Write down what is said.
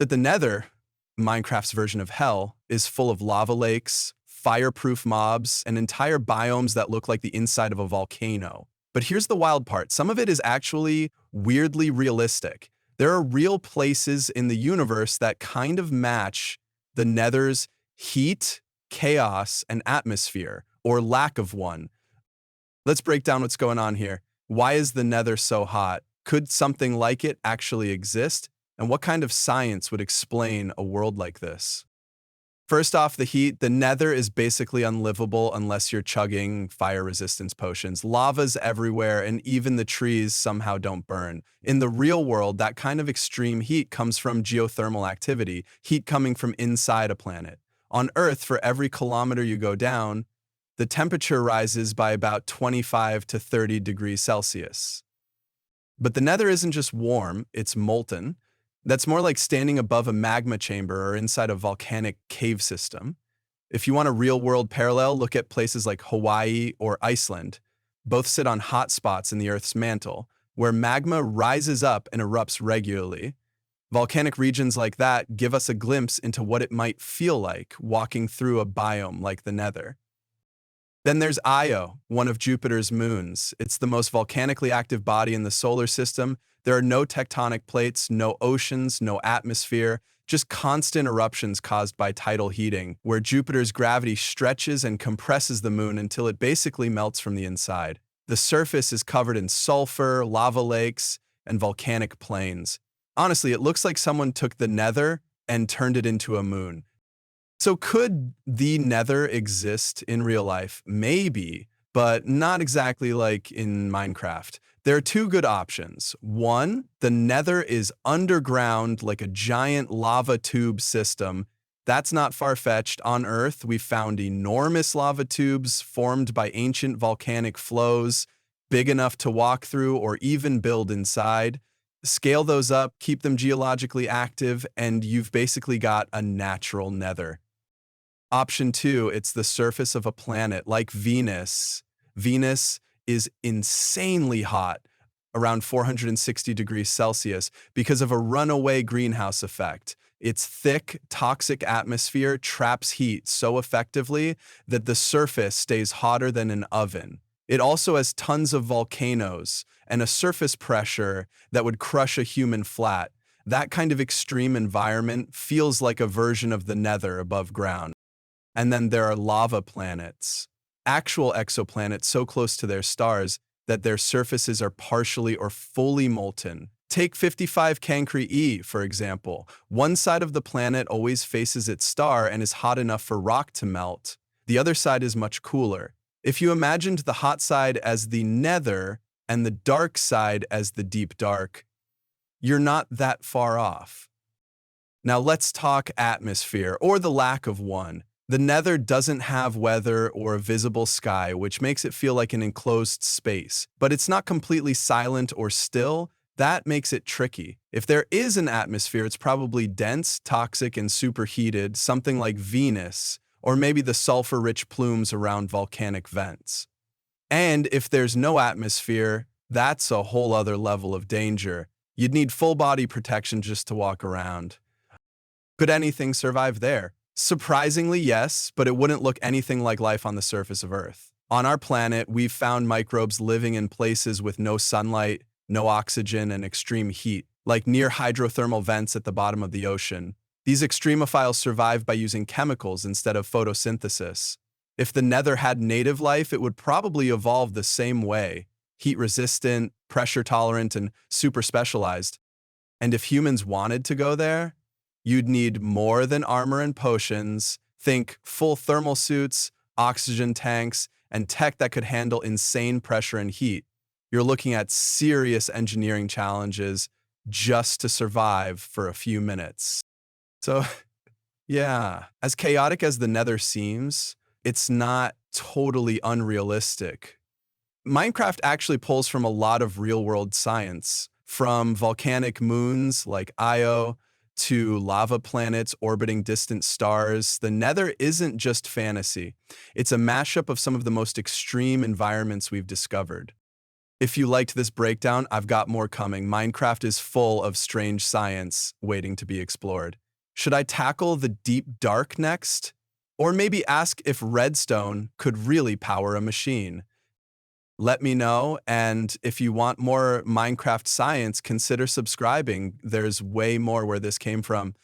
But the Nether, Minecraft's version of hell, is full of lava lakes, fireproof mobs, and entire biomes that look like the inside of a volcano. But here's the wild part. Some of it is actually weirdly realistic. There are real places in the universe that kind of match the Nether's heat, chaos, and atmosphere, or lack of one. Let's break down what's going on here. Why is the Nether so hot? Could something like it actually exist? And what kind of science would explain a world like this? First off, the heat. The Nether is basically unlivable unless you're chugging fire resistance potions. Lava's everywhere, and even the trees somehow don't burn. In the real world, that kind of extreme heat comes from geothermal activity, heat coming from inside a planet. On Earth, for every kilometer you go down, the temperature rises by about 25 to 30 degrees Celsius. But the Nether isn't just warm, it's molten. That's more like standing above a magma chamber or inside a volcanic cave system. If you want a real-world parallel, look at places like Hawaii or Iceland. Both sit on hot spots in the Earth's mantle, where magma rises up and erupts regularly. Volcanic regions like that give us a glimpse into what it might feel like walking through a biome like the Nether. Then there's Io, one of Jupiter's moons. It's the most volcanically active body in the solar system. There are no tectonic plates, no oceans, no atmosphere, just constant eruptions caused by tidal heating, where Jupiter's gravity stretches and compresses the moon until it basically melts from the inside. The surface is covered in sulfur, lava lakes, and volcanic plains. Honestly, it looks like someone took the Nether and turned it into a moon. So could the Nether exist in real life? Maybe, but not exactly like in Minecraft. There are two good options. One, the Nether is underground like a giant lava tube system. That's not far-fetched. On Earth, we've found enormous lava tubes formed by ancient volcanic flows, big enough to walk through or even build inside. Scale those up, keep them geologically active, and you've basically got a natural Nether. Option two, it's the surface of a planet like Venus. Venus is insanely hot, around 460 degrees Celsius, because of a runaway greenhouse effect. Its thick, toxic atmosphere traps heat so effectively that the surface stays hotter than an oven. It also has tons of volcanoes and a surface pressure that would crush a human flat. That kind of extreme environment feels like a version of the Nether above ground. And then there are lava planets, actual exoplanets so close to their stars that their surfaces are partially or fully molten. Take 55 Cancri E, for example. One side of the planet always faces its star and is hot enough for rock to melt. The other side is much cooler. If you imagined the hot side as the Nether and the dark side as the deep dark, you're not that far off. Now let's talk atmosphere, or the lack of one. The Nether doesn't have weather or a visible sky, which makes it feel like an enclosed space. But it's not completely silent or still. That makes it tricky. If there is an atmosphere, it's probably dense, toxic, and superheated, something like Venus, or maybe the sulfur-rich plumes around volcanic vents. And if there's no atmosphere, that's a whole other level of danger. You'd need full-body protection just to walk around. Could anything survive there? Surprisingly, yes, but it wouldn't look anything like life on the surface of Earth. On our planet, we've found microbes living in places with no sunlight, no oxygen, and extreme heat, like near hydrothermal vents at the bottom of the ocean. These extremophiles survive by using chemicals instead of photosynthesis. If the Nether had native life, it would probably evolve the same way, heat-resistant, pressure-tolerant, and super specialized. And if humans wanted to go there, you'd need more than armor and potions. Think full thermal suits, oxygen tanks, and tech that could handle insane pressure and heat. You're looking at serious engineering challenges just to survive for a few minutes. So, yeah, as chaotic as the Nether seems, it's not totally unrealistic. Minecraft actually pulls from a lot of real-world science, from volcanic moons like Io, to lava planets orbiting distant stars. The Nether isn't just fantasy. It's a mashup of some of the most extreme environments we've discovered. If you liked this breakdown, I've got more coming. Minecraft is full of strange science waiting to be explored. Should I tackle the deep dark next? Or maybe ask if redstone could really power a machine? Let me know, and if you want more Minecraft science, consider subscribing. There's way more where this came from.